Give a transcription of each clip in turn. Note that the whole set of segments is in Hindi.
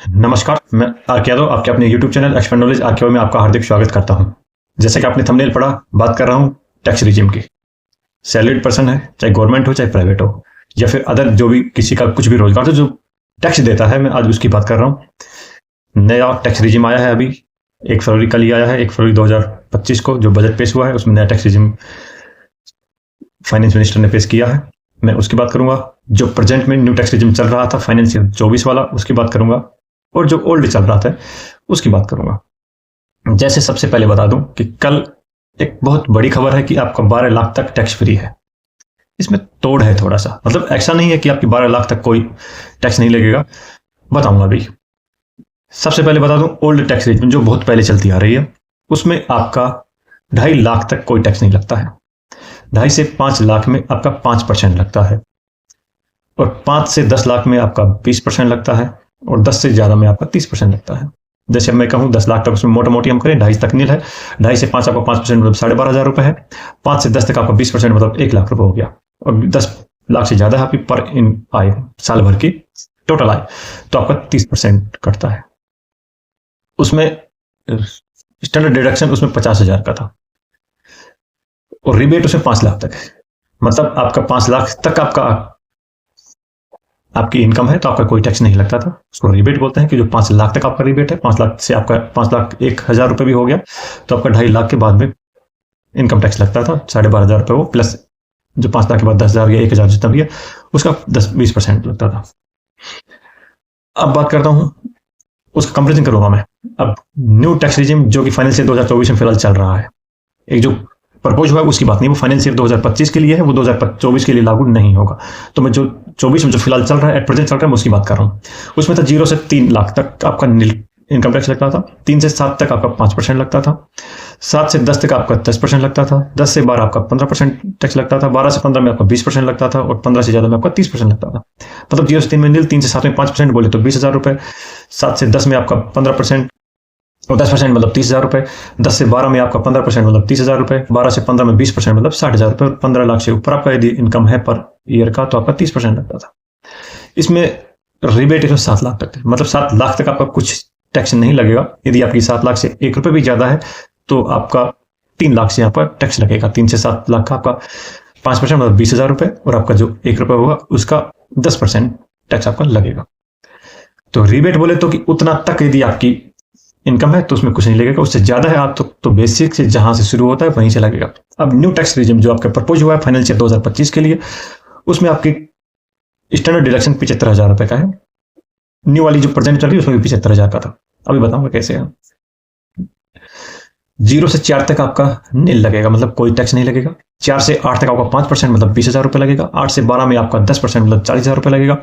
नमस्कार, मैं आर्क यादव आपके अपने YouTube channel expert knowledge arc में आपका हार्दिक स्वागत करता हूं। जैसे कि आपने थंबनेल पढ़ा, बात कर रहा हूं टैक्स रिजिम की। सैलरीड पर्सन है, चाहे गवर्नमेंट हो चाहे प्राइवेट हो, या फिर अदर जो भी किसी का कुछ भी रोजगार तो जो टैक्स देता है, मैं आज उसकी बात कर रहा हूँ। नया टैक्स रिजिम आया है अभी 1 फरवरी कल ही आया है, 1 फरवरी 2025 को जो बजट पेश हुआ है उसमें नया टैक्स रिजिम फाइनेंस मिनिस्टर ने पेश किया है। मैं उसकी बात करूंगा। जो प्रेजेंट में न्यू टैक्स रिजिम चल रहा था फाइनेंशियल 24 वाला, उसकी बात करूंगा। और जो ओल्ड चल रहा था उसकी बात करूंगा। जैसे सबसे पहले बता दूं कि कल एक बहुत बड़ी खबर है कि आपका 12 लाख तक टैक्स फ्री है। इसमें तोड़ है थोड़ा सा, मतलब ऐसा नहीं है कि आपकी 12 लाख तक कोई टैक्स नहीं लगेगा। बताऊंगा अभी। सबसे पहले बता दूं, ओल्ड टैक्स रेट जो बहुत पहले चलती आ रही है उसमें आपका 2.5 लाख तक कोई टैक्स नहीं लगता है। 2.5 से 5 लाख में आपका 5% लगता है, और 5 से 10 लाख में आपका 20% लगता है, और 10 से ज्यादा में आपका 30% लगता है। जैसे मैं कहूँ 10 लाख तक, उसमें मोटा मोटी हम करें 2.5 तक नील है, 2.5 से 5 आपका 5% मतलब 12,500 रुपए है, 5 से 10 तक आपका 20% मतलब 1 लाख रुपए हो गया, और 10 लाख से ज्यादा है आपकी पर इन आय साल भर की टोटल आय, तो आपका 30% कटता है। उसमें स्टैंडर्ड डिडक्शन उसमें 50,000 का था, और रिबेट उसमें 5 लाख तक है। मतलब आपका 5 लाख तक आपकी इनकम है तो आपका कोई टैक्स नहीं लगता था। उसको रिबेट बोलते हैं कि जो 5 लाख तक आपका रिबेट है, 5 लाख से आपका 5,01,000 रुपए भी हो गया तो आपका 2.5 लाख के बाद में इनकम टैक्स लगता था 12,500 रुपए, वो प्लस जो 5 लाख के बाद 10,000 या 1,000 जितना भी है उसका 10-20% लगता था। अब बात करता हूँ, उसका कंपेरिजन करूंगा मैं। अब न्यू टैक्स रिजिम जो कि फाइनेंशियल 2024 में फिलहाल चल रहा है, एक जो प्रपोज हुआ है उसकी बात नहीं, वो फाइनेंशियल 2025 के लिए है, वो 2024 के लिए लागू नहीं होगा। तो मैं जो 24 में जो फिलहाल चल रहा है, एट प्रेजेंट चल रहा है, मैं उसकी बात कर रहा हूँ। उसमें था 0 से 3 लाख तक आपका इनकम टैक्स लगता था, 3 से 7 तक आपका 5% लगता था, 7 से 10 तक आपका 10% लगता था, 10 से 12 आपका 15% टैक्स लगता था, 12 से 15 में आपका 20% लगता था, और 15 से ज्यादा में आपका 30% लगता था। मतलब 0 से 3 में नील, 3 से 7 में 5% बोले तो 20,000 रुपए, 7 से 10 में आपका 15% और 10% मतलब 30,000 रुपए, 10 से 12 में आपका 15% मतलब 30,000 रुपए, 12 से 15 में 20% मतलब 60,000 रुपए, और 15 लाख से ऊपर आपका यदि इनकम है पर ईयर का तो आपका 30% लगता था। इसमें रिबेट इसमें 7 लाख तक है, मतलब 7 लाख तक आपका कुछ टैक्स नहीं लगेगा। यदि आपकी 7 लाख से 1 रुपए भी ज्यादा है तो आपका 3 लाख से यहाँ पर टैक्स लगेगा। 3 से 7 लाख का आपका 5% मतलब 20,000 रुपए, और आपका जो 1 रुपए होगा उसका 10% टैक्स आपका लगेगा। तो रिबेट बोले तो कि उतना तक यदि आपकी इनकम है तो उसमें कुछ नहीं लगेगा, उससे ज्यादा है आप तो बेसिक से जहां से शुरू होता है वहीं से लगेगा। अब न्यू टैक्स रिजिम जो आपका प्रपोज हुआ है फाइनेंशियल 2025 के लिए, उसमें आपकी स्टैंडर्ड डिडक्शन 75,000 रुपए का है। न्यू वाली जो प्रेजेंट चल रही है उसमें भी 75,000 का था। अभी बताऊंगा कैसे है। 0 से 4 तक आपका नील लगेगा, मतलब कोई टैक्स नहीं लगेगा। 4 से 8 तक आपका 5% मतलब 20,000 रुपए लगेगा। 8 से 12 में आपका 10% मतलब 40,000 रुपए लगेगा।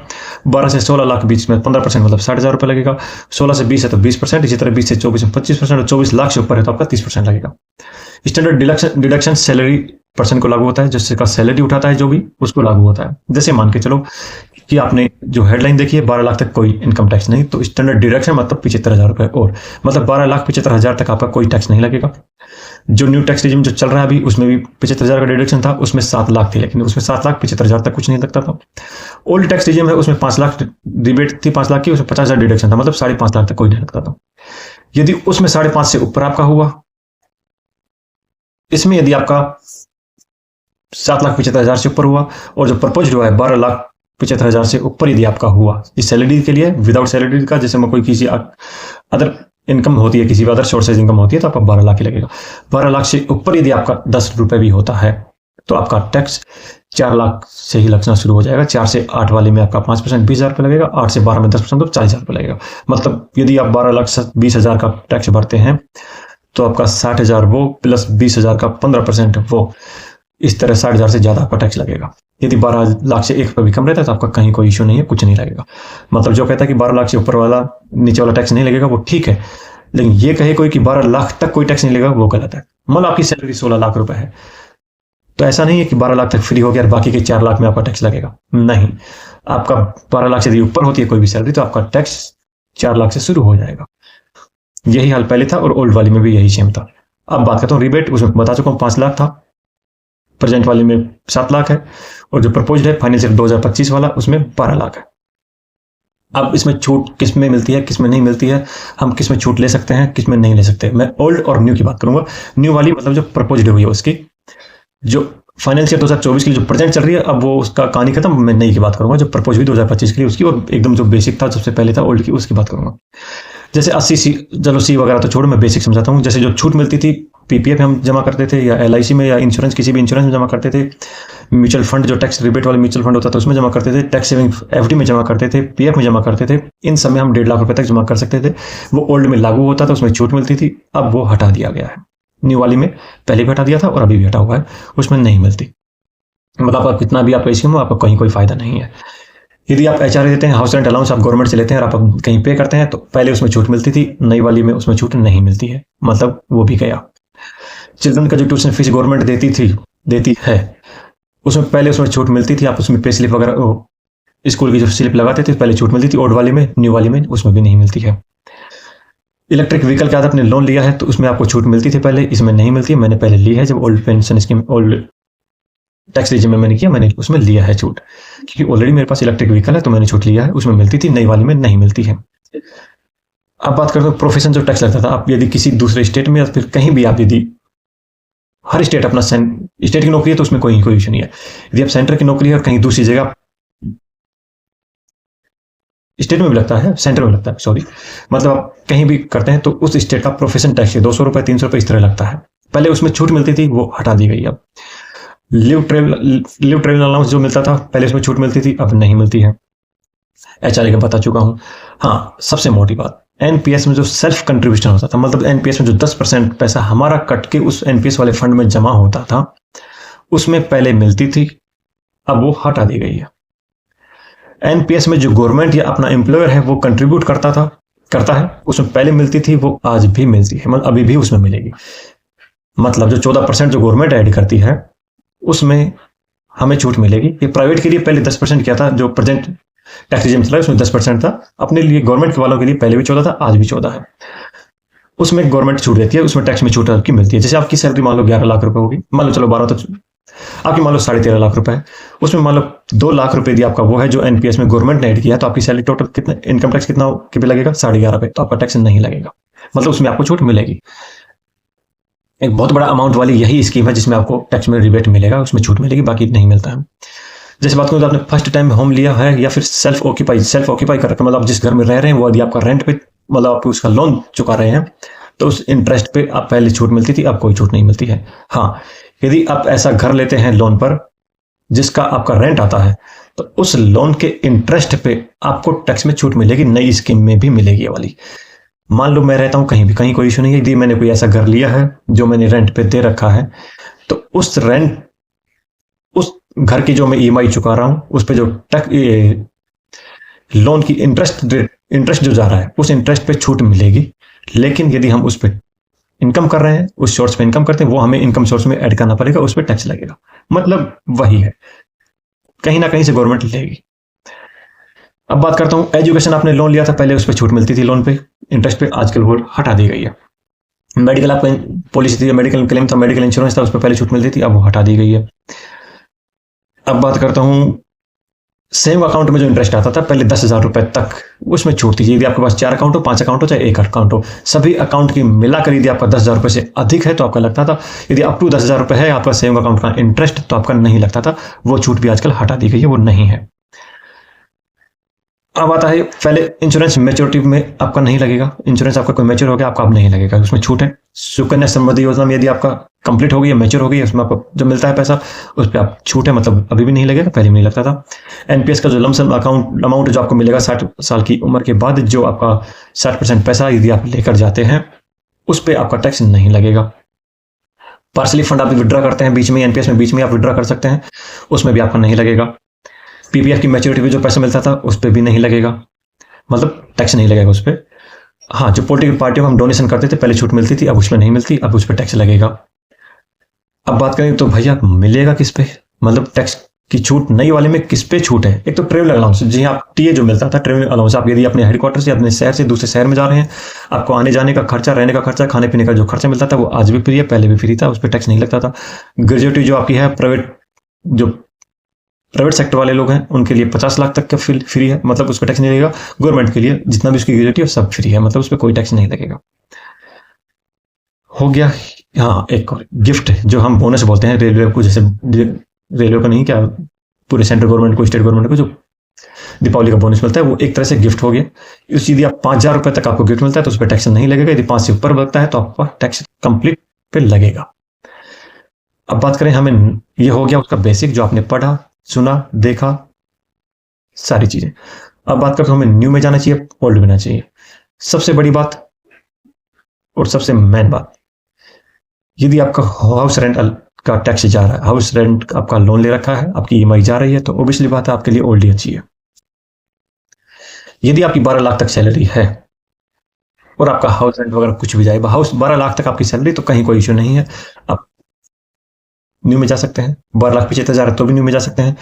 12 से 16 लाख के बीच में 15% मतलब 60,000 रुपए लगेगा। 16 से 20 है तो 20%, इसी तरह 20 से 24 में 25%, और 24 लाख से ऊपर है तो आपका 30% लगेगा। स्टैंडर्ड डिडक्शन सैलरी पर्सन को लागू होता है, जिसका सैलरी उठाता है जो भी उसको लागू होता है। जैसे मान के चलो कि आपने जो हेडलाइन देखी है 12 लाख तक कोई इनकम टैक्स नहीं, तो स्टैंडर्ड डिडक्शन मतलब 75,000 रुपए, और मतलब 12,75,000 तक आपका कोई टैक्स नहीं लगेगा। जो न्यू टैक्स रिजिम जो चल रहा है अभी उसमें भी 75,000 का डिडक्शन था, उसमें 7 लाख थी, लेकिन उसमें 7 लाख 75,000 तक कुछ नहीं लगता था। ओल्ड टैक्स रिजिम है उसमें 5 लाख रिबेट थी, 5 लाख की, उसमें 50,000 डिडक्शन था, मतलब 5.5 लाख तक कोई नहीं लगता था। यदि उसमें 5.5 से ऊपर आपका हुआ, इसमें यदि आपका 7,75,000 से ऊपर हुआ, और जो प्रपोज हुआ है 12,75,000 से ऊपर यदि आपका हुआ, इस सैलरी के लिए विदाउट सैलरी का, जैसे मैं कोई किसी अदर इनकम होती है, किसी भी अदर सोर्स से इनकम होती है, तो आपका 12 लाख ही लगेगा। 12 लाख से ऊपर यदि आपका 10 रुपए भी होता है तो आपका टैक्स 4 लाख से ही लगना शुरू हो जाएगा। 4 से 8 वाले में आपका 5% 20,000 रुपए लगेगा। 8 से 12 में 10% तो 40,000 रुपए लगेगा। मतलब यदि आप 12 लाख 20,000 का टैक्स भरते हैं तो आपका 60,000 वो प्लस 20,000 का 15% वो, इस तरह 60,000 से ज्यादा आपका टैक्स लगेगा। यदि 12 लाख से 1 रुपये भी कम रहता है तो आपका कहीं कोई इशू नहीं है, कुछ नहीं लगेगा। मतलब जो कहता है कि 12 लाख से ऊपर वाला नीचे वाला टैक्स नहीं लगेगा वो ठीक है, लेकिन ये कहे कोई कि 12 लाख तक कोई टैक्स नहीं लगेगा वो गलत है। मान लो आपकी सैलरी 16 लाख रुपए है, तो ऐसा नहीं है कि 12 लाख तक फ्री हो गया और बाकी के 4 लाख में आपका टैक्स लगेगा, नहीं। आपका 12 लाख से यदि ऊपर होती है कोई भी सैलरी तो आपका टैक्स 4 लाख से शुरू हो जाएगा। यही हाल पहले था और ओल्ड वाली में भी यही सेम था। अब बात करता हूँ रिबेट, उसमें बता चुका हूँ 5 लाख था, प्रेजेंट वाले में 7 लाख है, और जो प्रपोज है फाइनेंशियल 2025 वाला उसमें 12 लाख है। अब इसमें छूट किस में मिलती है, किस में नहीं मिलती है, हम किस में छूट ले सकते हैं, किस में नहीं ले सकते। मैं ओल्ड और न्यू की बात करूंगा। न्यू वाली मतलब जो प्रपोज हुई है उसकी, जो फाइनेंशियल 2024 की जो प्रेजेंट चल रही है, अब वो उसका कहानी खत्म। मैं नई की बात करूंगा, जो प्रपोज हुई 2025 के लिए उसकी, और एकदम जो बेसिक था सबसे पहले था ओल्ड की, उसकी बात करूंगा। जैसे 80 सी, चलो सी वगैरह तो छोड़ो, मैं बेसिक समझाता हूँ। जैसे जो छूट मिलती थी पीपीएफ हम जमा करते थे, या एलआईसी में, या इंश्योरेंस किसी भी इंश्योरेंस में जमा करते थे, म्यूचुअल फंड जो टैक्स रिबेट वाले म्यूचुअल फंड होता था उसमें जमा करते थे, टैक्स सेविंग एफडी में जमा करते थे, पीएफ में जमा करते थे, इन सब में हम 1.5 लाख रुपए तक जमा कर सकते थे। वो ओल्ड में लागू होता था, उसमें छूट मिलती थी। अब वो हटा दिया गया है। न्यू वाली में पहले भी हटा दिया था और अभी भी हटा हुआ है, उसमें नहीं मिलती। मतलब आप कितना भी आपका स्कीम हो, आपका कहीं कोई फायदा नहीं है। यदि आप एचआरए देते हैं, हाउस रेंट अलाउंस आप गवर्नमेंट से लेते हैं और आप कहीं पे करते हैं, तो पहले उसमें छूट मिलती थी, नई वाली में उसमें छूट नहीं मिलती है, मतलब वो भी गया। चिल्ड्रन का जो ट्यूशन फीस गवर्नमेंट देती है, उसमें पहले उसमें छूट मिलती थी, आप उसमें पे स्लिप वगैरह स्कूल की जो स्लिप लगाते थे पहले छूट मिलती थी, ओल्ड वाली में। न्यू वाली में उसमें भी नहीं मिलती है। इलेक्ट्रिक व्हीकल के आधार आपने लोन लिया है तो उसमें आपको छूट मिलती थी पहले, इसमें नहीं मिलती है। मैंने पहले ली है, जब old pension scheme, old tax regime में मैंने किया, मैंने उसमें लिया है छूट, क्योंकि ऑलरेडी मेरे पास इलेक्ट्रिक व्हीकल है तो मैंने छूट लिया है, उसमें मिलती थी, नई वाली में नहीं मिलती है। अब बात करते हैं प्रोफेशन जो टैक्स लगता था। आप यदि किसी दूसरे स्टेट में या फिर कहीं भी, आप यदि हर स्टेट अपना स्टेट की नौकरी है तो उसमें कोई इशू नहीं है। यदि आप सेंटर की नौकरी है और कहीं दूसरी जगह, स्टेट में भी लगता है, सेंटर में लगता है, सॉरी, मतलब आप कहीं भी करते हैं तो उस स्टेट का प्रोफेशन टैक्स 200 रुपए 300 रुपए इस तरह लगता है। पहले उसमें छूट मिलती थी, वो हटा दी गई। अब लिव ट्रेवल अलाउंस जो मिलता था पहले, उसमें छूट मिलती थी, अब नहीं मिलती है। एचआरए का बता चुका हूं। हाँ, सबसे मोटी बात, एनपीएस में जो सेल्फ कंट्रीब्यूशन होता था, मतलब एनपीएस में जो 10% पैसा हमारा कट के उस एनपीएस वाले फंड में जमा होता था, उसमें पहले मिलती थी, अब वो हटा दी गई है। एनपीएस में जो गवर्नमेंट या अपना एम्प्लॉयर है वो कंट्रीब्यूट करता है, उसमें पहले मिलती थी, वो आज भी मिलती है, मतलब अभी भी उसमें मिलेगी। मतलब जो 14% जो गवर्नमेंट ऐड करती है उसमें हमें छूट मिलेगी। ये प्राइवेट के लिए पहले 10% किया था, जो प्रेजेंट टैक्स रिजिम चला है उसमें 10% था। अपने लिए गवर्नमेंट के वालों के लिए पहले भी 14 था, आज भी 14 है। उसमें गवर्नमेंट छूट देती है, उसमें टैक्स में छूट आपकी मिलती है। जैसे आपकी सैलरी मान लो 11 लाख रुपए होगी, मान लो, चलो 12 तो आपकी मान लो 13.5 लाख रुपए है, उसमें मान लो 2 लाख रुपए यदि आपका वो है जो एनपीएस में गवर्नमेंट ने ऐड किया, तो आपकी सैलरी टोटल कितना, इनकम टैक्स कितना पे लगेगा, 11.5 पे, तो आपका टैक्स नहीं लगेगा, मतलब उसमें आपको छूट मिलेगी। एक बहुत बड़ा अमाउंट वाली यही स्कीम है जिसमें आपको टैक्स में रिबेट मिलेगा, उसमें छूट मिलेगी, बाकी नहीं मिलता है। जैसे बात करूँ तो आपने फर्स्ट टाइम होम लिया है या फिर सेल्फ ऑक्यूपाई कर रखा, मतलब आप जिस घर में रह रहे हैं वो यदि आपका रेंट पे, मतलब आप उसका लोन चुका रहे हैं, तो उस इंटरेस्ट पे आप पहले छूट मिलती थी, अब कोई छूट नहीं मिलती है। हाँ, यदि आप ऐसा घर लेते हैं लोन पर जिसका आपका रेंट आता है, तो उस लोन के इंटरेस्ट पे आपको टैक्स में छूट मिलेगी, नई स्कीम में भी मिलेगी ये वाली। मान लो मैं रहता हूं कहीं भी, कहीं कोई इशू नहीं है, यदि मैंने कोई ऐसा घर लिया है जो मैंने रेंट पे दे रखा है, तो उस घर की जो मैं ईएमआई चुका रहा हूं, उस पे जो लोन की इंटरेस्ट जो जा रहा है, उस इंटरेस्ट पे छूट मिलेगी। लेकिन यदि हम उस पे इनकम कर रहे हैं, उस सोर्स पे इनकम करते हैं, वो हमें इनकम सोर्स में ऐड करना पड़ेगा, उस पर टैक्स लगेगा। मतलब वही है, कहीं ना कहीं से गवर्नमेंट लेगी। अब बात करता हूं एजुकेशन, आपने लोन लिया था पहले, उस पर छूट मिलती थी लोन पे इंटरेस्ट पे, आजकल वो हटा दी गई है। मेडिकल आपका पॉलिसी थी, मेडिकल क्लेम था, मेडिकल इंश्योरेंस था, उस पर पहले छूट मिलती थी, अब वो हटा दी गई है। अब बात करता हूं सेम अकाउंट में जो इंटरेस्ट आता था पहले 10,000 रुपए तक, उसमें छूट थी। यदि आपके पास 4 अकाउंट हो, 5 अकाउंट हो, चाहे 1 अकाउंट हो, सभी अकाउंट की मिलाकर यदि आपका 10,000 रुपए से अधिक है तो आपका लगता था। यदि अप टू 10,000 रुपए है आपका सेम अकाउंट का इंटरेस्ट, तो आपका नहीं लगता था। वो छूट भी आजकल हटा दी गई है, वो नहीं है। अब आता है, पहले इंश्योरेंस मैच्योरिटी में आपका नहीं लगेगा, इंश्योरेंस आपका कोई मैच्योर हो गया आपका अब नहीं लगेगा, उसमें छूट है। सुकन्या समृद्धि योजना में यदि आपका कंप्लीट हो गई है, मैच्योर हो गई है, उसमें आपको जो मिलता है पैसा, उस पर आप छूट है, मतलब अभी भी नहीं लगेगा, पहले भी नहीं लगता था। एनपीएस का जो लमसम अमाउंट जो आपको मिलेगा 60 साल की उम्र के बाद, जो आपका 60% पैसा यदि आप लेकर जाते हैं, उस पर आपका टैक्स नहीं लगेगा। पार्सली फंड आप विड्रॉ करते हैं बीच में, एनपीएस में बीच में आप विड्रॉ कर सकते हैं, उसमें भी आपका नहीं लगेगा। पीपीएफ की मैच्योरिटी पे जो पैसा मिलता था उस पर भी नहीं लगेगा, मतलब टैक्स नहीं लगेगा उस पर। हाँ, जो पॉलिटिकल पार्टियों को हम डोनेशन करते थे पहले छूट मिलती थी, अब उसमें नहीं मिलती, अब उस पर टैक्स लगेगा। अब बात करें तो भैया मिलेगा किस पे, मतलब टैक्स की छूट नई वाले में किस पे छूट है। एक तो ट्रेवल अलाउंस, जी आप टीए जो मिलता था ट्रेवल अलाउंस, आप यदि अपने हेडक्वार्टर से अपने शहर से दूसरे शहर में जा रहे हैं, आपको आने जाने का खर्चा, रहने का खर्चा, खाने पीने का जो खर्चा मिलता था, वो आज भी फ्री है, पहले भी फ्री था, उस पर टैक्स नहीं लगता था। ग्रेजुएटी जो आपकी है प्राइवेट, जो प्राइवेट सेक्टर वाले लोग हैं उनके लिए 50 लाख तक का फ्री है, मतलब उस पर टैक्स नहीं लगेगा। गवर्नमेंट के लिए जितना भी उसकी ग्रेजुएटी है सब फ्री है, मतलब उस पर कोई टैक्स नहीं लगेगा। हो गया। हाँ, एक और गिफ्ट जो हम बोनस बोलते हैं रेलवे को, जैसे रेलवे का नहीं, क्या पूरे सेंट्रल गवर्नमेंट को, स्टेट गवर्नमेंट को जो दीपावली का बोनस मिलता है, वो एक तरह से गिफ्ट हो गया। यदि आप 5,000 रुपए तक आपको गिफ्ट मिलता है तो उस पर टैक्स नहीं लगेगा। यदि 5 से ऊपर बढ़ता है तो आपका टैक्स कंप्लीट पे लगेगा। अब बात करें, हमें ये हो गया उसका बेसिक जो आपने पढ़ा, सुना, देखा, सारी चीजें। अब बात करते हैं हमें न्यू में जाना चाहिए, ओल्ड में जाना चाहिए। सबसे बड़ी बात और सबसे मेन बात, यदि आपका हाउस रेंट का टैक्स जा रहा है, हाउस रेंट आपका लोन ले रखा है, आपकी ईएमआई जा रही है, तो ऑब्वियसली बात है आपके लिए ओल्ड ही अच्छी है। यदि आपकी 12 लाख तक सैलरी है और आपका हाउस रेंट वगैरह कुछ भी जाए, हाउस 12 लाख तक आपकी सैलरी, तो कहीं कोई इश्यू नहीं है, आप न्यू में जा सकते हैं। 12 लाख 75,000 है तो भी न्यू में जा सकते हैं।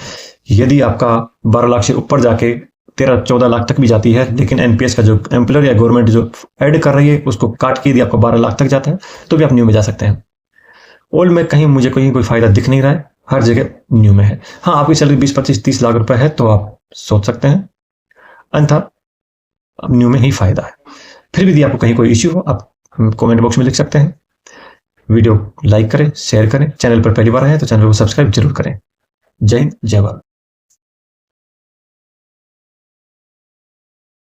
यदि आपका 12 लाख से ऊपर जाके 13-14 लाख तक भी जाती है, लेकिन एनपीएस का जो एम्प्लॉयर या गवर्नमेंट जो ऐड कर रही है उसको काट के यदि आपको 12 लाख तक जाता है तो भी आप न्यू में जा सकते हैं। ओल्ड में कहीं मुझे कहीं कोई फायदा दिख नहीं रहा है, हर जगह न्यू में है। हाँ, आपकी सैलरी 20-25-30 लाख रुपए है तो आप सोच सकते हैं, अन्यथा न्यू में ही फायदा है। फिर भी यदि आपको कहीं कोई इश्यू हो आप कमेंट बॉक्स में लिख सकते हैं। वीडियो लाइक करें, शेयर करें, चैनल पर पहली बार आए तो चैनल को सब्सक्राइब जरूर करें। जय हिंद, जय भारत।